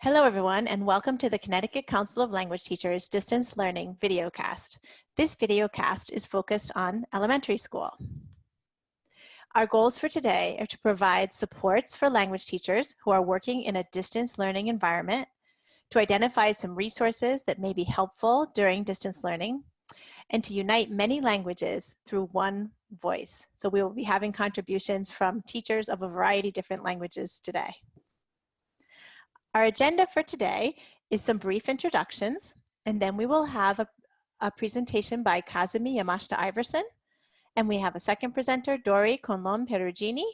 Hello everyone, and welcome to the Connecticut Council of Language Teachers Distance Learning VideoCast. This VideoCast is focused on elementary school. Our goals for today are to provide supports for language teachers who are working in a distance learning environment, to identify some resources that may be helpful during distance learning, and to unite many languages through one voice. So we will be having contributions from teachers of a variety of different languages today. Our agenda for today is some brief introductions, and then we will have a presentation by Kazumi Yamashita-Iverson, and we have a second presenter, Dori Conlon Perugini,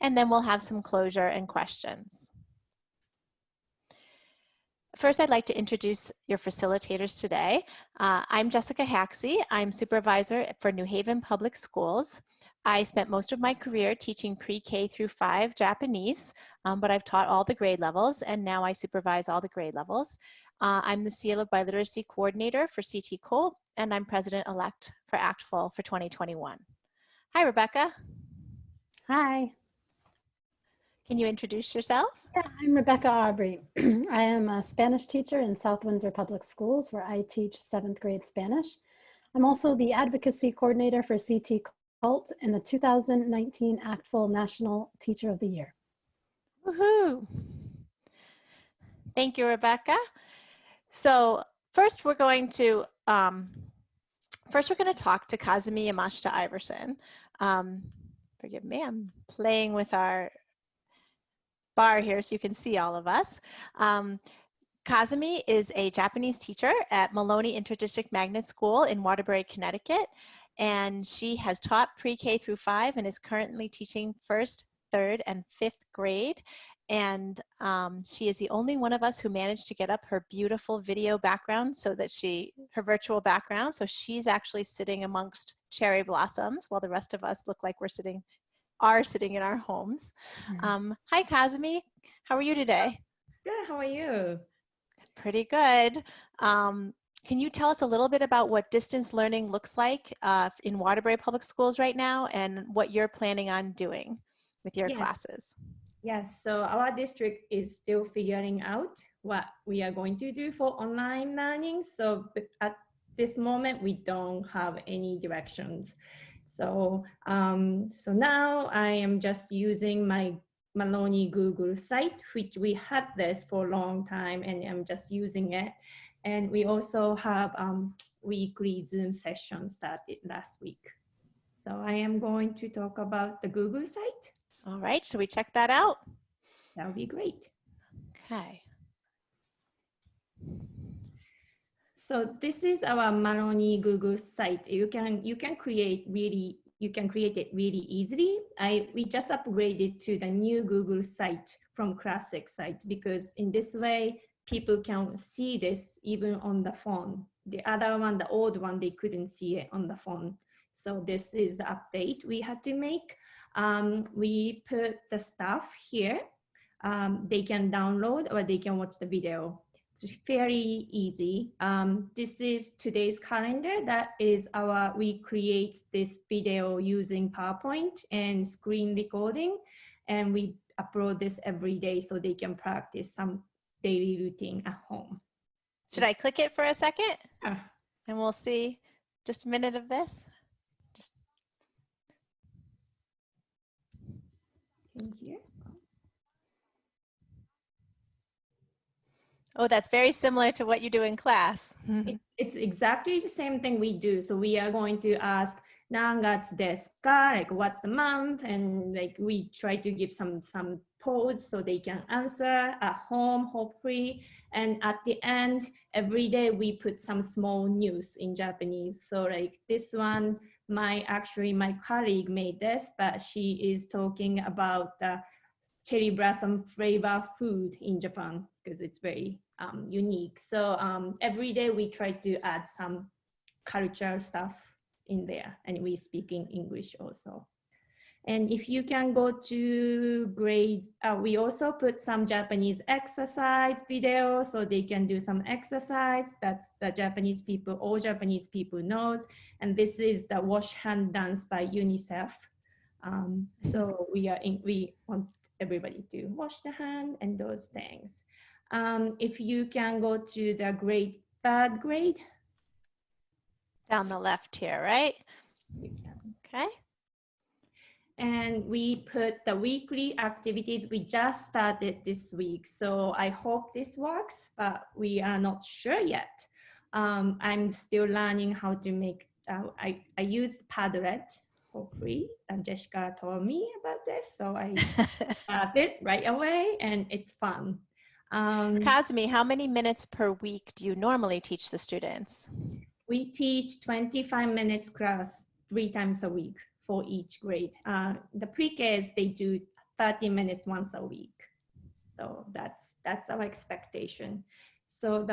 and then we'll have some closure and questions. First, I'd like to introduce your facilitators today. I'm Jessica Haxey. I'm supervisor for New Haven Public Schools. I spent most of my career teaching pre-K through 5 Japanese, but I've taught all the grade levels, and now I supervise all the grade levels. I'm the Seal of Biliteracy Coordinator for COLT, and I'm President-elect for ACTFL for 2021. Hi, Rebecca. Hi. Can you introduce yourself? Yeah, I'm Rebecca Aubrey. I am a Spanish teacher in South Windsor Public Schools, where I teach 7th grade Spanish. I'm also the Advocacy Coordinator for COLT and the 2019 ACTFL National Teacher of the Year. Woohoo! Thank you, Rebecca. So first we're going to talk to Kazumi Yamashita-Iverson. Forgive me, I'm playing with our bar here so you can see all of us. Kazumi is a Japanese teacher at Maloney Interdistrict Magnet School in Waterbury, Connecticut, and she has taught pre-K through 5 and is currently teaching 1st, 3rd, and 5th grade. And she is the only one of us who managed to get up her beautiful video background so that her virtual background, so she's actually sitting amongst cherry blossoms while the rest of us look like we're sitting in our homes. Hi, Kazumi. How are you today? Good. How are you? Pretty good. Can you tell us a little bit about what distance learning looks like in Waterbury Public Schools right now and what you're planning on doing with your classes? Yes. So our district is still figuring out what we are going to do for online learning. So at this moment, we don't have any directions. So, so now I am just using my Maloney Google site, which we had this for a long time, and I'm just using it. And we also have weekly Zoom sessions started last week. So I am going to talk about the Google site. All right, should we check that out? That would be great. Okay. So this is our Maloney Google site. You can create it really easily. We just upgraded to the new Google site from classic site because in this way people can see this even on the phone. The other one, the old one, they couldn't see it on the phone. So this is the update we had to make. We put the stuff here. They can download or they can watch the video. It's very easy. This is today's calendar. That is we create this video using PowerPoint and screen recording, and we upload this every day so they can practice some daily routine at home. Should I click it for a second? Yeah. And we'll see just a minute of this. In here. Oh, that's very similar to what you do in class. It's exactly the same thing we do. So we are going to ask, 何月ですか? Like, what's the month? And like, we try to give some pause so they can answer at home, hopefully. And at the end, every day we put some small news in Japanese. So like this one, my colleague made this, but she is talking about the cherry blossom flavor food in Japan because it's very unique. So every day we try to add some cultural stuff in there, and we speak in English also. And if you can go to grade, we also put some Japanese exercise video so they can do some exercise. That's the Japanese people, all Japanese people knows. And this is the wash hand dance by UNICEF. So we want everybody to wash the hand and those things. If you can go to the third grade. Down the left here, right? You can. Okay. And we put the weekly activities. We just started this week, so I hope this works, but we are not sure yet. I'm still learning how to make, I used Padlet for free, and Jessica told me about this, so I started right away, and it's fun. Kazumi, how many minutes per week do you normally teach the students? We teach 25 minutes class 3 times a week for each grade. The pre-Ks, they do 30 minutes once a week. So that's our expectation. So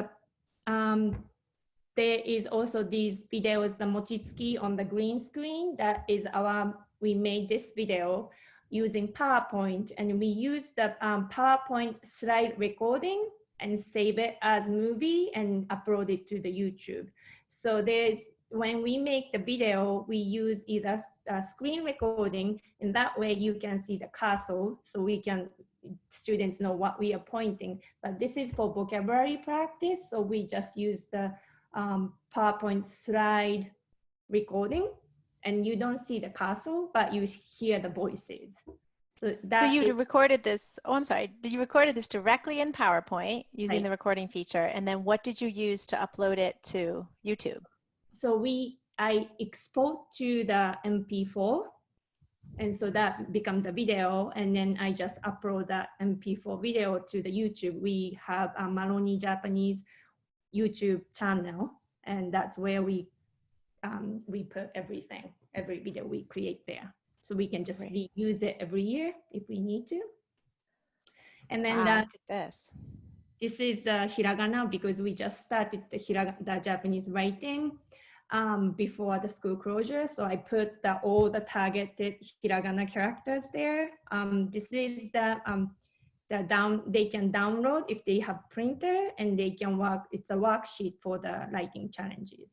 there is also these videos, the Mochitsuki on the green screen. That is we made this video using PowerPoint, and we use the PowerPoint slide recording and save it as movie and upload it to the YouTube. So when we make the video, we use either screen recording, and that way you can see the cursor, so students know what we are pointing. But this is for vocabulary practice, so we just use the PowerPoint slide recording, and you don't see the cursor, but you hear the voices. So you recorded this, oh, I'm sorry. Did you record this directly in PowerPoint using the recording feature? And then what did you use to upload it to YouTube? So I export to the MP4, and so that becomes the video, and then I just upload that MP4 video to the YouTube. We have a Maroni Japanese YouTube channel, and that's where we put everything, every video we create there. So we can just reuse it every year if we need to. And then look at this. This is the hiragana, because we just started the Japanese writing before the school closure. So I put all the targeted hiragana characters there. This is they can download if they have printer, and they can work. It's a worksheet for the writing challenges,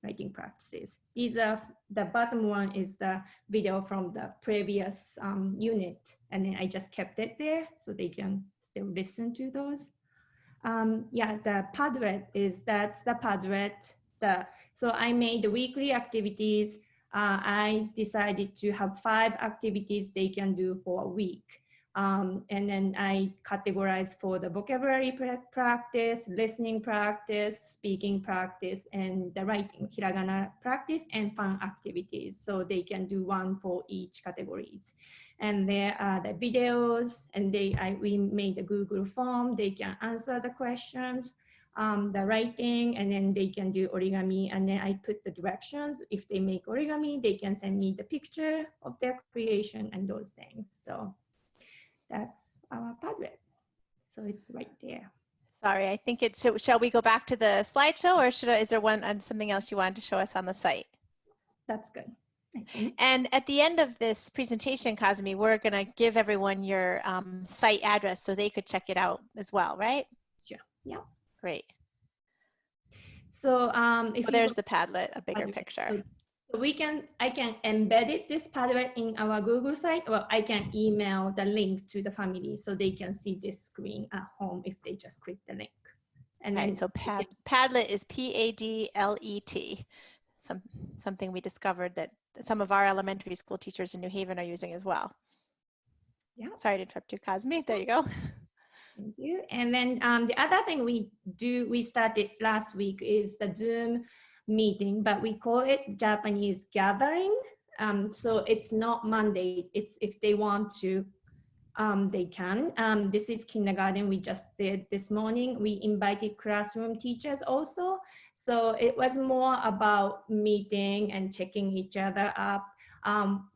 writing practices. These are, the bottom one is the video from the previous unit, and then I just kept it there so they can still listen to those. The Padlet that's the Padlet. So I made the weekly activities. I decided to have 5 activities they can do for a week. And then I categorize for the vocabulary practice, listening practice, speaking practice, and the writing, hiragana practice, and fun activities. So they can do one for each categories. And there are the videos, and we made a Google form. They can answer the questions, the writing, and then they can do origami. And then I put the directions. If they make origami, they can send me the picture of their creation and those things. So that's our Padlet. So it's right there. Sorry, I think it's, so shall we go back to the slideshow, or is there something else you wanted to show us on the site? That's good. And at the end of this presentation, Kazumi, we're going to give everyone your site address so they could check it out as well, right? Sure. Yeah. Great. So there's the Padlet, a bigger picture. So I can embed this Padlet in our Google site, or I can email the link to the family so they can see this screen at home if they just click the link. And then so Padlet is Padlet. Something we discovered that some of our elementary school teachers in New Haven are using as well. Yeah. Sorry to interrupt you, Kazumi. There you go. Thank you. And then the other thing we started last week is the Zoom meeting, but we call it Japanese gathering. So it's not Monday. It's if they want to, they can. This is kindergarten we just did this morning. We invited classroom teachers also. So it was more about meeting and checking each other up.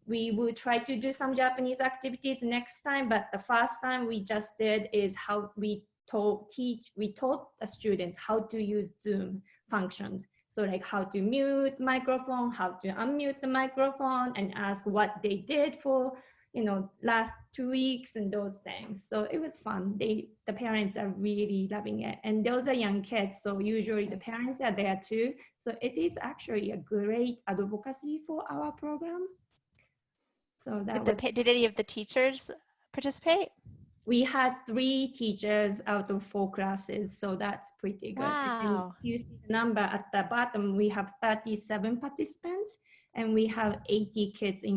We will try to do some Japanese activities next time, but the first time we just did is how we taught the students how to use Zoom functions. So like how to mute microphone, how to unmute the microphone, and ask what they did for last 2 weeks and those things. So it was fun. The parents are really loving it. And those are young kids, so usually the parents are there too. So it is actually a great advocacy for our program. So did any of the teachers participate? we had 3 teachers out of 4 classes, so that's pretty good. And Wow. you see the number at the bottom, we have 37 participants, and we have 80 kids in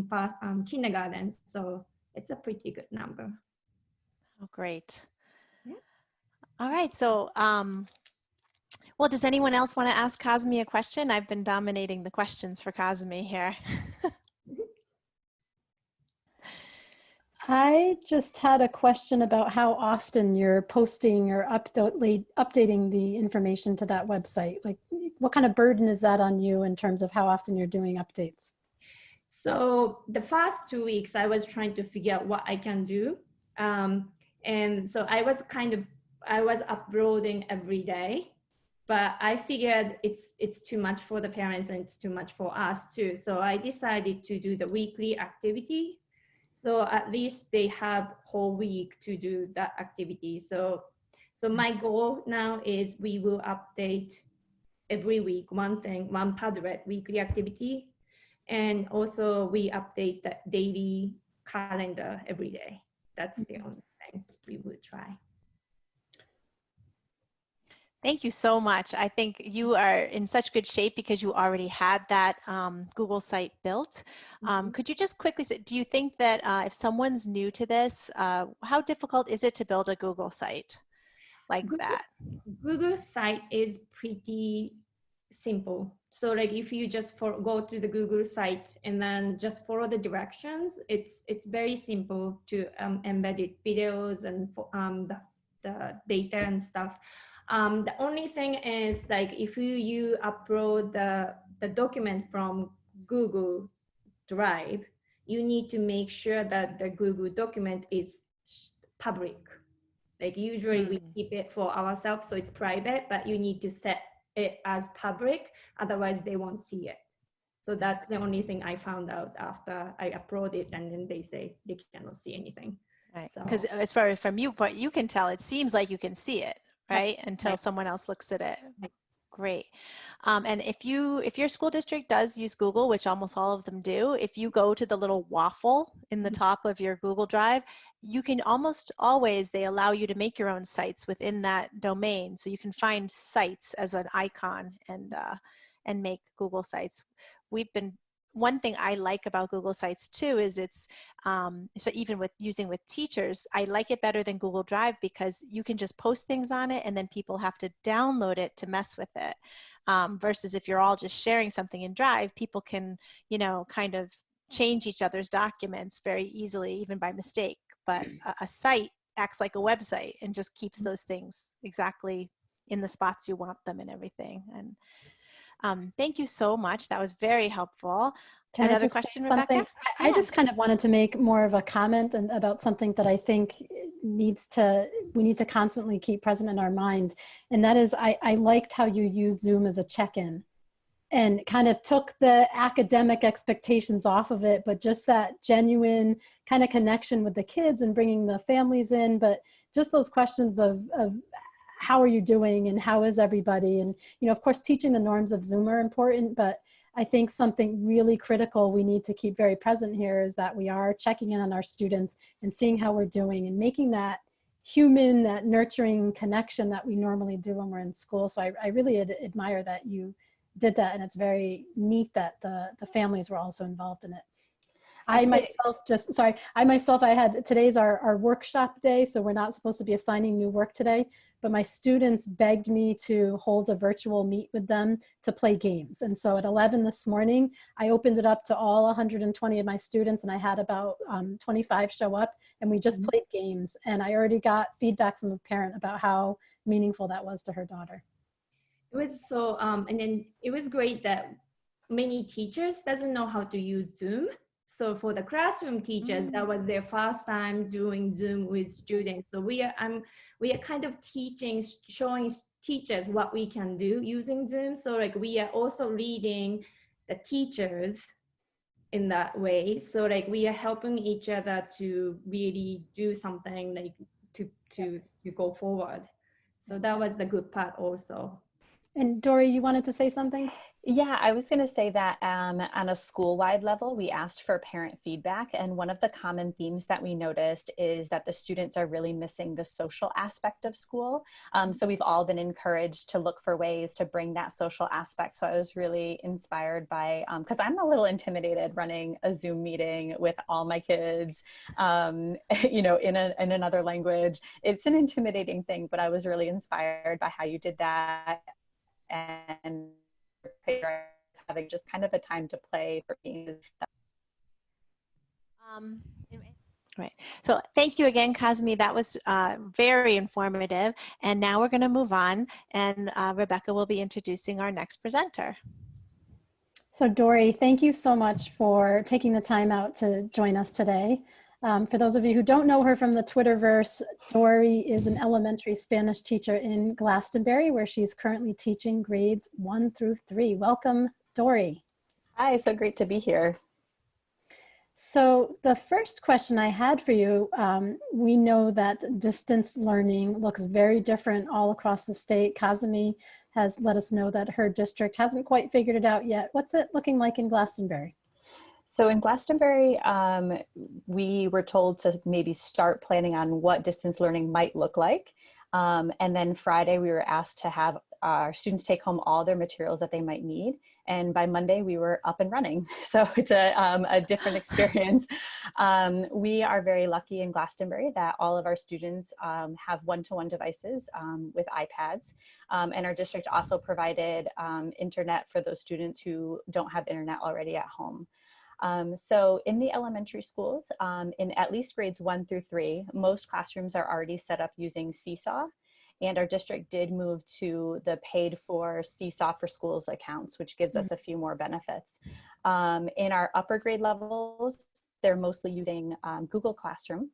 kindergarten, so it's a pretty good number. Oh, great. Yeah. All right. So, well, does anyone else want to ask Kazumi a question? I've been dominating the questions for Kazumi here. I just had a question about how often you're posting or updating the information to that website. Like, what kind of burden is that on you in terms of how often you're doing updates? So the first 2 weeks, I was trying to figure out what I can do. And so I was uploading every day, but I figured it's too much for the parents and it's too much for us too. So I decided to do the weekly activity. So at least they have whole week to do that activity. So my goal now is we will update every week one thing, one Padlet weekly activity. And also we update the daily calendar every day. That's the only thing we would try. Thank you so much. I think you are in such good shape because you already had that Google site built. Could you just quickly say, do you think that if someone's new to this, how difficult is it to build a Google site like that? Google site is pretty simple. So like if you just go to the Google site and then just follow the directions, it's very simple to embed videos and the data and stuff. The only thing is like if you upload the document from Google Drive, you need to make sure that the Google document is public. Like usually we keep it for ourselves, so it's private, but you need to set it as public, otherwise they won't see it. So that's the only thing I found out after I upload it, and then they say they cannot see anything. Right. So Because as far as from you, what you can tell, it seems like you can see it, right? Until right. someone else looks at it. Right. Great. And if your school district does use Google, which almost all of them do, if you go to the little waffle in the top of your Google Drive, you can almost always, they allow you to make your own sites within that domain. So you can find sites as an icon and make Google sites. One thing I like about Google Sites too is it's even with using with teachers, I like it better than Google Drive because you can just post things on it and then people have to download it to mess with it. Versus if you're all just sharing something in Drive, people can, kind of change each other's documents very easily, even by mistake. But a site acts like a website and just keeps those things exactly in the spots you want them and everything. And thank you so much. That was very helpful. Can Another I just question, say something? Rebecca? I just kind of wanted to make more of a comment about something that I think we need to constantly keep present in our mind. And that is, I liked how you used Zoom as a check-in and kind of took the academic expectations off of it, but just that genuine kind of connection with the kids and bringing the families in, but just those questions of how are you doing and how is everybody? And, of course, teaching the norms of Zoom are important, but I think something really critical we need to keep very present here is that we are checking in on our students and seeing how we're doing and making that human, that nurturing connection that we normally do when we're in school. So I really admire that you did that, and it's very neat that the families were also involved in it. I had, today's our workshop day, so we're not supposed to be assigning new work today, but my students begged me to hold a virtual meet with them to play games. And so at 11 this morning, I opened it up to all 120 of my students, and I had about 25 show up, and we just played games. And I already got feedback from a parent about how meaningful that was to her daughter. It was so, and then it was great that many teachers doesn't know how to use Zoom. So for the classroom teachers, that was their first time doing Zoom with students. So we are kind of showing teachers what we can do using Zoom. So like we are also leading the teachers in that way. So like we are helping each other to really do something like to go forward. So that was the good part also. And Dory, you wanted to say something? Yeah, I was going to say that on a school-wide level, we asked for parent feedback. And one of the common themes that we noticed is that the students are really missing the social aspect of school. So we've all been encouraged to look for ways to bring that social aspect. So I was really inspired by, because I'm a little intimidated running a Zoom meeting with all my kids, you know, in another language. It's an intimidating thing, but I was really inspired by how you did that. And having just kind of a time to play for me. Right. So thank you again, Cosme. That was very informative. And now we're going to move on, and Rebecca will be introducing our next presenter. So Dory, thank you so much for taking the time out to join us today. For those of you who don't know her from the Twitterverse, Dory is an elementary Spanish teacher in Glastonbury, where she's currently teaching grades 1 through 3. Welcome, Dory. Hi, so great to be here. So the first question I had for you, we know that distance learning looks very different all across the state. Cosme has let us know that her district hasn't quite figured it out yet. What's it looking like in Glastonbury? So in Glastonbury, we were told to maybe start planning on what distance learning might look like. And then Friday, we were asked to have our students take home all their materials that they might need. And by Monday, we were up and running. So it's a different experience. We are very lucky in Glastonbury that all of our students have one-to-one devices with iPads. And our district also provided internet for those students who don't have internet already at home. So in the elementary schools, in at least grades 1 through 3, most classrooms are already set up using Seesaw. And our district did move to the paid for Seesaw for Schools accounts, which gives us a few more benefits. In our upper grade levels, they're mostly using Google Classroom.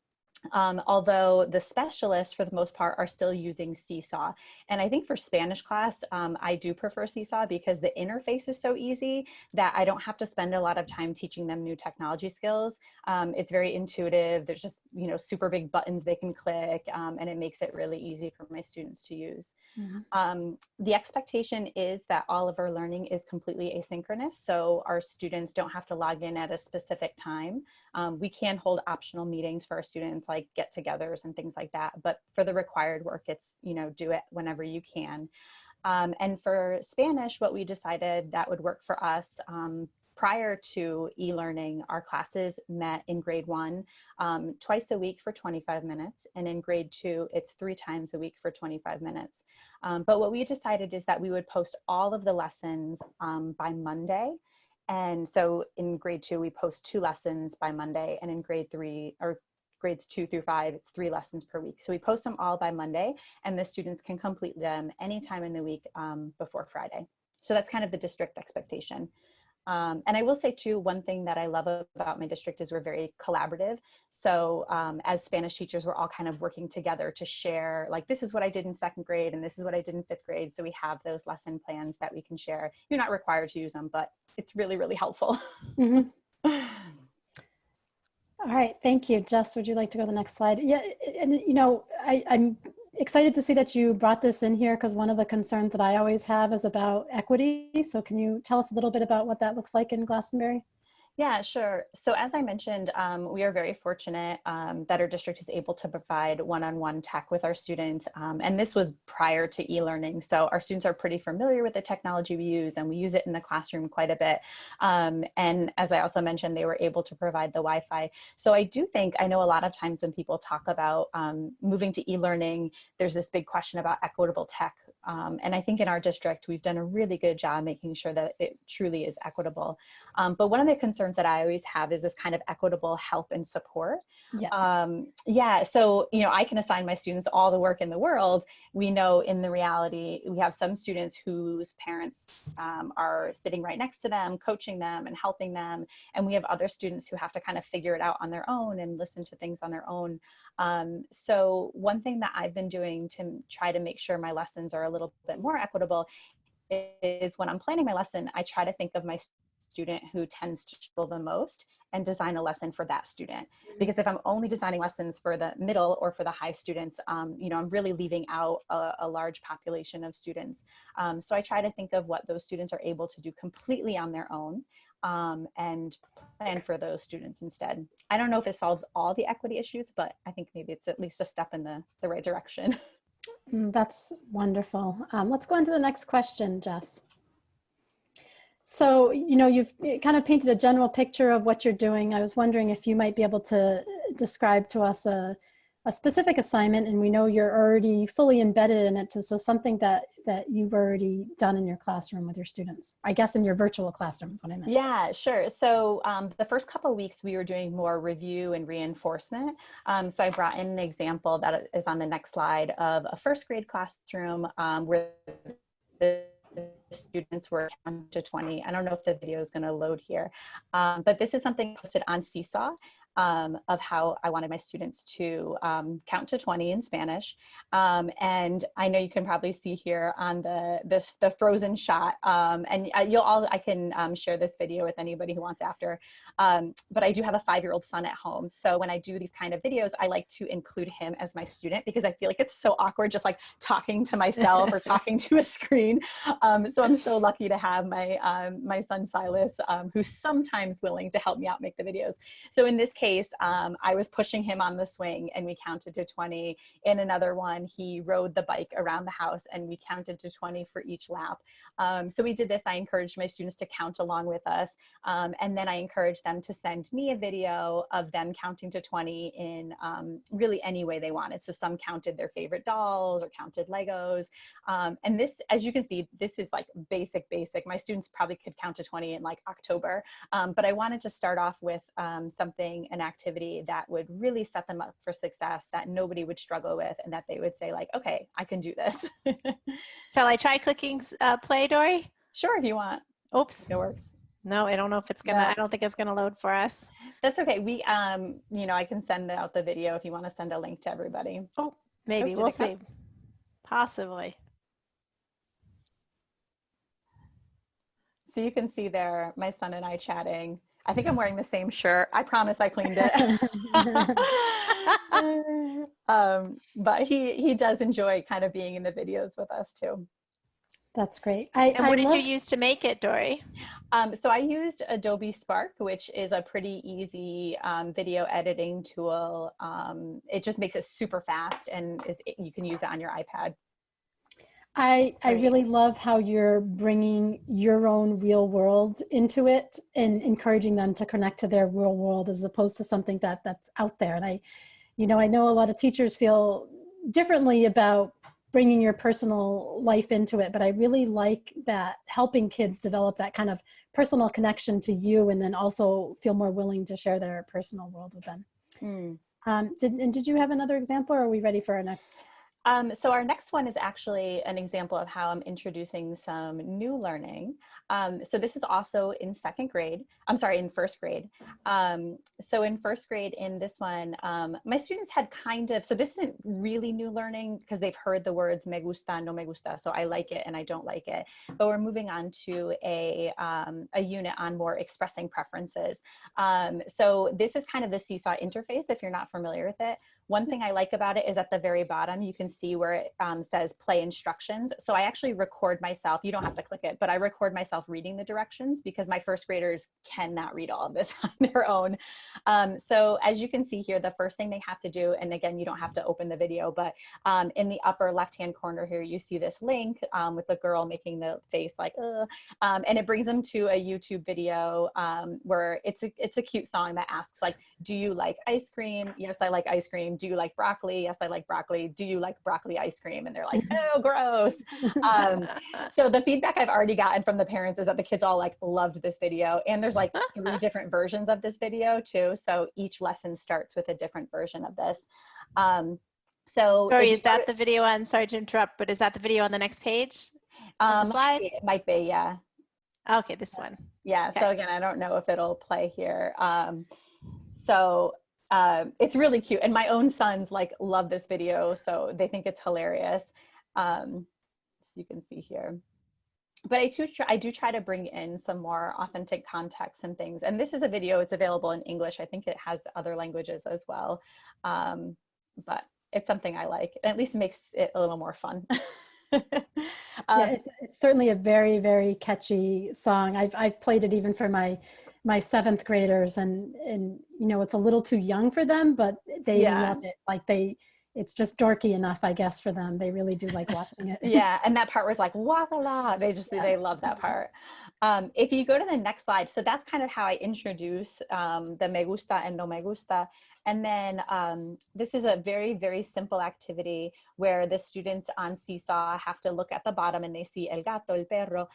Although the specialists, for the most part, are still using Seesaw. And I think for Spanish class, I do prefer Seesaw because the interface is so easy that I don't have to spend a lot of time teaching them new technology skills. It's very intuitive. There's just, you know, super big buttons they can click, and it makes it really easy for my students to use. Mm-hmm. The expectation is that all of our learning is completely asynchronous, so our students don't have to log in at a specific time. We can hold optional meetings for our students, like get-togethers and things like that. But for the required work, it's, you know, do it whenever you can. And for Spanish, what we decided that would work for us, prior to e-learning, our classes met in grade 1 twice a week for 25 minutes. And in grade 2, it's 3 times a week for 25 minutes. But what we decided is that we would post all of the lessons by Monday. And so in grade 2, we post 2 lessons by Monday, and in grade 3, or grades 2 through 5, it's 3 lessons per week. So we post them all by Monday, and the students can complete them anytime in the week before Friday. So that's kind of the district expectation. And I will say too, one thing that I love about my district is we're very collaborative. So as Spanish teachers, we're all kind of working together to share, like, this is what I did in 2nd grade and this is what I did in 5th grade. So we have those lesson plans that we can share. You're not required to use them, but it's really, really helpful. Mm-hmm. All right, thank you. Jess, would you like to go to the next slide? Yeah, and you know, I'm excited to see that you brought this in here, because one of the concerns that I always have is about equity. So can you tell us a little bit about what that looks like in Glastonbury? Yeah, sure. So as I mentioned, we are very fortunate that our district is able to provide one-on-one tech with our students. And this was prior to e-learning. So our students are pretty familiar with the technology we use, and we use it in the classroom quite a bit. And as I also mentioned, they were able to provide the Wi-Fi. So I do think, I know a lot of times when people talk about moving to e-learning, there's this big question about equitable tech. And I think in our district, we've done a really good job making sure that it truly is equitable. But one of the concerns that I always have is this kind of equitable help and support. Yeah. So, you know, I can assign my students all the work in the world. We know in the reality, we have some students whose parents are sitting right next to them, coaching them and helping them. And we have other students who have to kind of figure it out on their own and listen to things on their own. So one thing that I've been doing to try to make sure my lessons are a little bit more equitable is when I'm planning my lesson, I try to think of my student who tends to struggle the most and design a lesson for that student. Because if I'm only designing lessons for the middle or for the high students, you know, I'm really leaving out a large population of students. So I try to think of what those students are able to do completely on their own, and plan for those students instead. I don't know if it solves all the equity issues, but I think maybe it's at least a step in the right direction. That's wonderful. Let's go on to the next question, Jess. So, you know, you've kind of painted a general picture of what you're doing. I was wondering if you might be able to describe to us a specific assignment, and we know you're already fully embedded in it, so something that you've already done in your classroom with your students, I guess in your virtual classroom is what I meant. Yeah, sure. So the first couple of weeks we were doing more review and reinforcement. So I brought in an example that is on the next slide of a first grade classroom where the students were counted to 20. I don't know if the video is going to load here, but this is something posted on Seesaw. Of how I wanted my students to count to 20 in Spanish. And I know you can probably see here on the frozen shot, and I can share this video with anybody who wants after, but I do have a 5-year-old son at home. So when I do these kind of videos, I like to include him as my student because I feel like it's so awkward just like talking to myself or talking to a screen. So I'm so lucky to have my son Silas, who's sometimes willing to help me out make the videos. So in this case, I was pushing him on the swing and we counted to 20. In another one, he rode the bike around the house and we counted to 20 for each lap. So we did this. I encouraged my students to count along with us. And then I encouraged them to send me a video of them counting to 20 in really any way they wanted. So some counted their favorite dolls or counted Legos. And this, as you can see, this is like basic. My students probably could count to 20 in like October. But I wanted to start off with something, an activity that would really set them up for success, that nobody would struggle with, and that they would say like, okay, I can do this. Shall I try clicking play, Dory? Sure, if you want. Oops. It works. No, I don't know if it's gonna, I don't think it's gonna load for us. That's okay. We, you know, I can send out the video if you want to send a link to everybody. Oh, maybe, we'll see. Possibly. So you can see there, my son and I chatting. I think I'm wearing the same shirt. I promise I cleaned it. But he does enjoy kind of being in the videos with us too. That's great. And what did you use to make it, Dory? So I used Adobe Spark, which is a pretty easy video editing tool. It just makes it super fast, and you can use it on your iPad. I really love how you're bringing your own real world into it and encouraging them to connect to their real world as opposed to something that's out there. And I know a lot of teachers feel differently about bringing your personal life into it, but I really like that, helping kids develop that kind of personal connection to you and then also feel more willing to share their personal world with them. Did you have another example, or are we ready for our next? So our next one is actually an example of how I'm introducing some new learning. So this is also in first grade. So in first grade in this one, my students had kind of, so this isn't really new learning because they've heard the words me gusta, no me gusta. So I like it and I don't like it, but we're moving on to a unit on more expressing preferences. So this is kind of the Seesaw interface if you're not familiar with it. One thing I like about it is at the very bottom, you can see where it says play instructions. So I actually record myself, you don't have to click it, but I record myself reading the directions because my first graders cannot read all of this on their own. So as you can see here, the first thing they have to do, and again, you don't have to open the video, but in the upper left-hand corner here, you see this link with the girl making the face like, and it brings them to a YouTube video where it's a cute song that asks like, do you like ice cream? Yes, I like ice cream. Do you like broccoli? Yes, I like broccoli. Do you like broccoli ice cream? And they're like, oh, gross. So the feedback I've already gotten from the parents is that the kids all like loved this video. And there's like 3 different versions of this video too. So each lesson starts with a different version of this. So Dory, is that the video on, sorry to interrupt, but is that the video on the next page? The slide? It might be, yeah. Okay, this one. Yeah, okay. So again, I don't know if it'll play here. It's really cute, and my own sons like love this video, so they think it's hilarious. So you can see here. but I do try to bring in some more authentic context and things. And this is a video, it's available in English. I think it has other languages as well. But it's something I like. And at least it makes it a little more fun. Yeah, it's certainly a very, very catchy song. I've played it even for my seventh graders, and you know, it's a little too young for them, but they love it. Like it's just dorky enough, I guess, for them. They really do like watching it. Yeah, and that part was like waka. They love that part. If you go to the next slide, so that's kind of how I introduce the me gusta and no me gusta. And then this is a very, very simple activity where the students on Seesaw have to look at the bottom and they see el gato, el perro.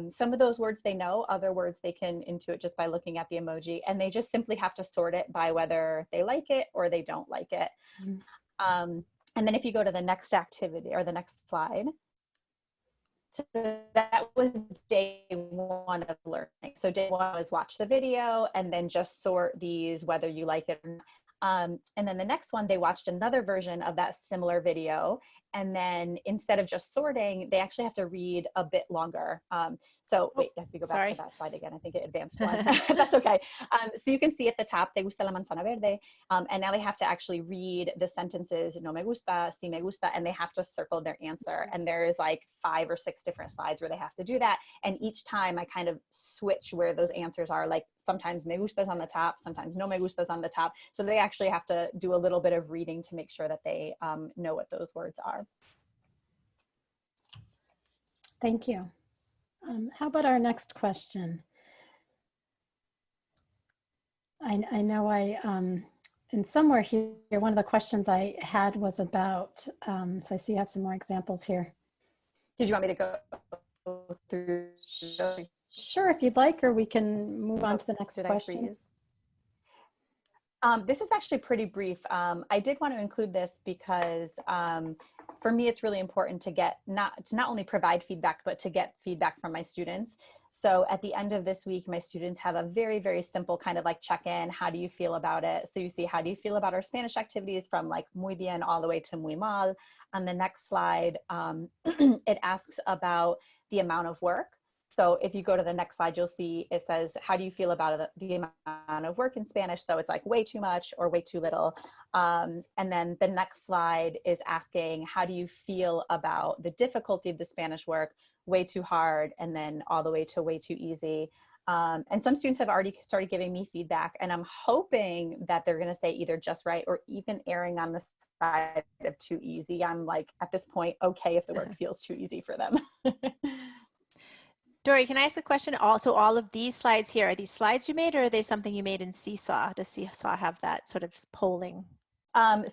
Some of those words they know, other words they can intuit just by looking at the emoji, and they just simply have to sort it by whether they like it or they don't like it. And then if you go to the next activity or the next slide, so that was day one of learning. So day one was watch the video and then just sort these whether you like it or not. And then the next one, they watched another version of that similar video. And then instead of just sorting, they actually have to read a bit longer. So wait, if you go back to that slide again, I think it advanced one. That's okay. So you can see at the top, te gusta la manzana verde. And now they have to actually read the sentences, no me gusta, si me gusta, and they have to circle their answer. And there's like 5 or 6 different slides where they have to do that. And each time I kind of switch where those answers are, like sometimes me gusta's on the top, sometimes no me gusta's on the top. So they actually have to do a little bit of reading to make sure that they know what those words are. Thank you. How about our next question? I know in somewhere here, one of the questions I had was about, so I see you have some more examples here. Did you want me to go through? Sure, if you'd like, or we can move on to the next question. This is actually pretty brief. I did want to include this because for me, it's really important to not only provide feedback, but to get feedback from my students. So at the end of this week, my students have a very, very simple kind of like check-in. How do you feel about it? So you see, how do you feel about our Spanish activities from like muy bien all the way to muy mal? On the next slide, it asks about the amount of work. So if you go to the next slide, you'll see it says, how do you feel about the amount of work in Spanish? So it's like way too much or way too little. And then the next slide is asking, how do you feel about the difficulty of the Spanish work? Way too hard, and then all the way to way too easy. And some students have already started giving me feedback, and I'm hoping that they're gonna say either just right or even erring on the side of too easy. I'm like, at this point, okay if the work feels too easy for them. Dory, can I ask a question? Also, all of these slides here, are these slides you made, or are they something you made in Seesaw? Does Seesaw have that sort of polling?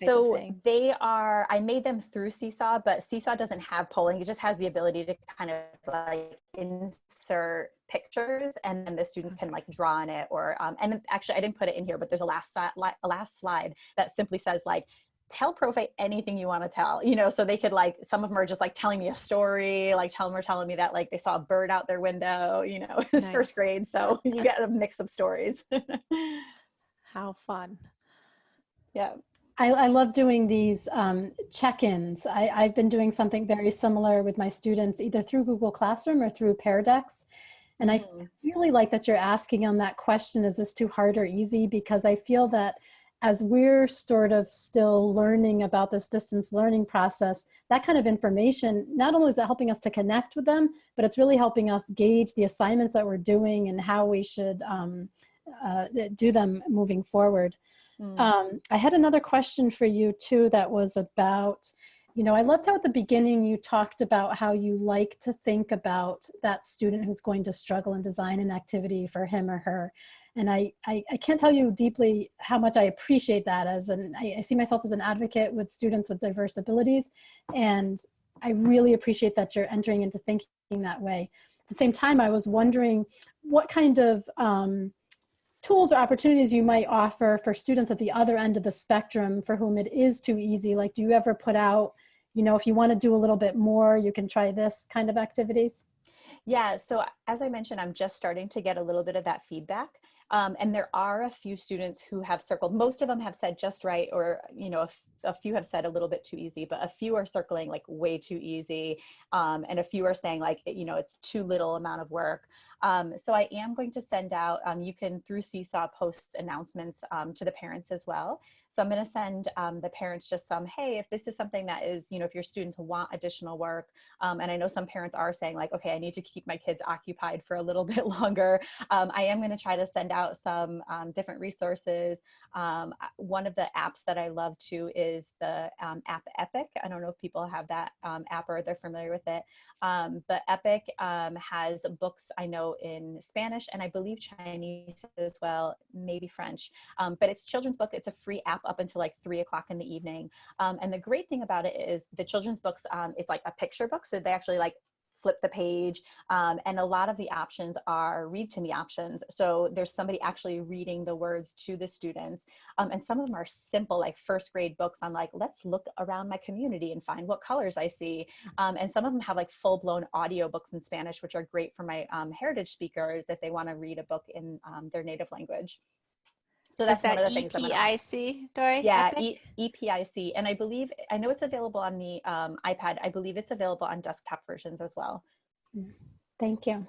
So they are, I made them through Seesaw, but Seesaw doesn't have polling. It just has the ability to kind of like insert pictures, and then the students can like draw on it, or, and actually I didn't put it in here, but there's a last slide that simply says like, tell Profe anything you want to tell, you know, so they could like, some of them are just like telling me a story, like telling me that like they saw a bird out their window, you know, it's nice. First grade. So you get a mix of stories. How fun. Yeah. I love doing these check-ins. I've been doing something very similar with my students, either through Google Classroom or through Pear Decks. And I really like that you're asking them that question, is this too hard or easy? Because I feel that as we're sort of still learning about this distance learning process, that kind of information, not only is it helping us to connect with them, but it's really helping us gauge the assignments that we're doing and how we should do them moving forward. I had another question for you too that was about, you know, I loved how at the beginning you talked about how you like to think about that student who's going to struggle and design an activity for him or her. And I can't tell you deeply how much I appreciate that, I see myself as an advocate with students with diverse abilities. And I really appreciate that you're entering into thinking that way. At the same time, I was wondering what kind of tools or opportunities you might offer for students at the other end of the spectrum for whom it is too easy. Like, do you ever put out, you know, if you want to do a little bit more, you can try this kind of activities? Yeah, so as I mentioned, I'm just starting to get a little bit of that feedback. And there are a few students who have circled. Most of them have said just right, or, you know, a few have said a little bit too easy, but a few are circling like way too easy. And a few are saying like, you know, it's too little amount of work. So I am going to send out, you can through Seesaw post announcements to the parents as well. So I'm going to send the parents just some, hey, if this is something that is, you know, if your students want additional work, and I know some parents are saying like, okay, I need to keep my kids occupied for a little bit longer. I am going to try to send out some different resources. One of the apps that I love too is the app Epic. I don't know if people have that app or they're familiar with it. But Epic has books, I know, in Spanish and I believe Chinese as well, maybe French. But it's children's book. It's a free app up until like 3 o'clock in the evening. And the great thing about it is the children's books, it's like a picture book. So they actually like flip the page. And a lot of the options are read to me options. So there's somebody actually reading the words to the students. And some of them are simple, like first grade books on like, let's look around my community and find what colors I see. And some of them have like full blown audio books in Spanish, which are great for my heritage speakers if they want to read a book in their native language. So that's one of the things I'm going to EPIC, Dory? Yeah, Epic? EPIC. And I know it's available on the iPad. I believe it's available on desktop versions as well. Thank you.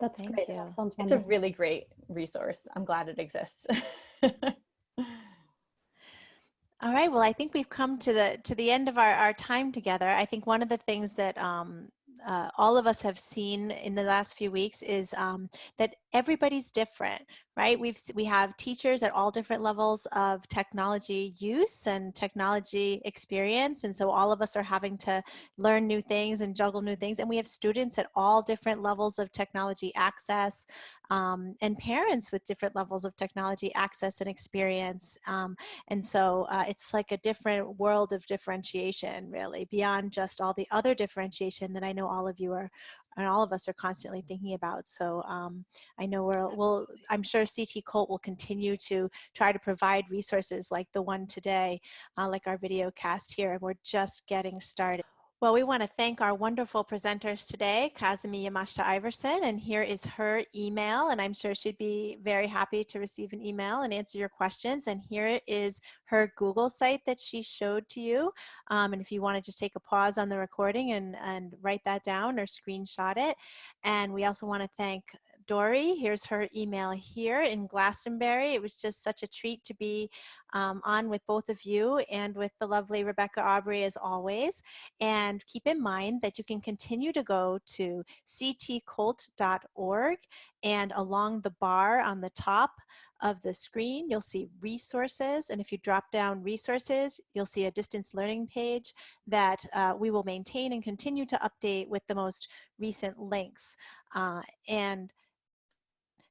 That's Thank great. you. That sounds It's a wonderful. really great resource. I'm glad it exists. All right, well, I think we've come to the end of our time together. I think one of the things that all of us have seen in the last few weeks is that everybody's different, right? We have teachers at all different levels of technology use and technology experience, and so all of us are having to learn new things and juggle new things, and we have students at all different levels of technology access, and parents with different levels of technology access and experience, and so it's like a different world of differentiation, really, beyond just all the other differentiation that I know all of you are, and all of us are constantly thinking about. So I know I'm sure CT COLT will continue to try to provide resources like the one today, like our video cast here, and we're just getting started. Well, we want to thank our wonderful presenters today, Kazumi Yamashita Iverson, and here is her email, and I'm sure she'd be very happy to receive an email and answer your questions. And here is her Google site that she showed to you. And if you want to just take a pause on the recording and write that down or screenshot it. And we also want to thank Dory. Here's her email here in Glastonbury. It was just such a treat to be on with both of you and with the lovely Rebecca Aubrey as always. And keep in mind that you can continue to go to ctcolt.org, and along the bar on the top of the screen, you'll see resources. And if you drop down resources, you'll see a distance learning page that we will maintain and continue to update with the most recent links. And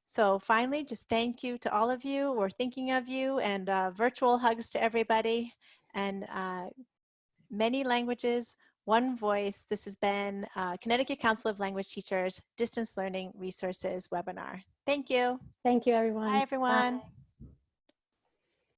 so finally, just thank you to all of you. We're thinking of you, and virtual hugs to everybody, and many languages, one voice. This has been Connecticut Council of Language Teachers Distance Learning Resources webinar. Thank you. Thank you, everyone. Bye, everyone. Bye.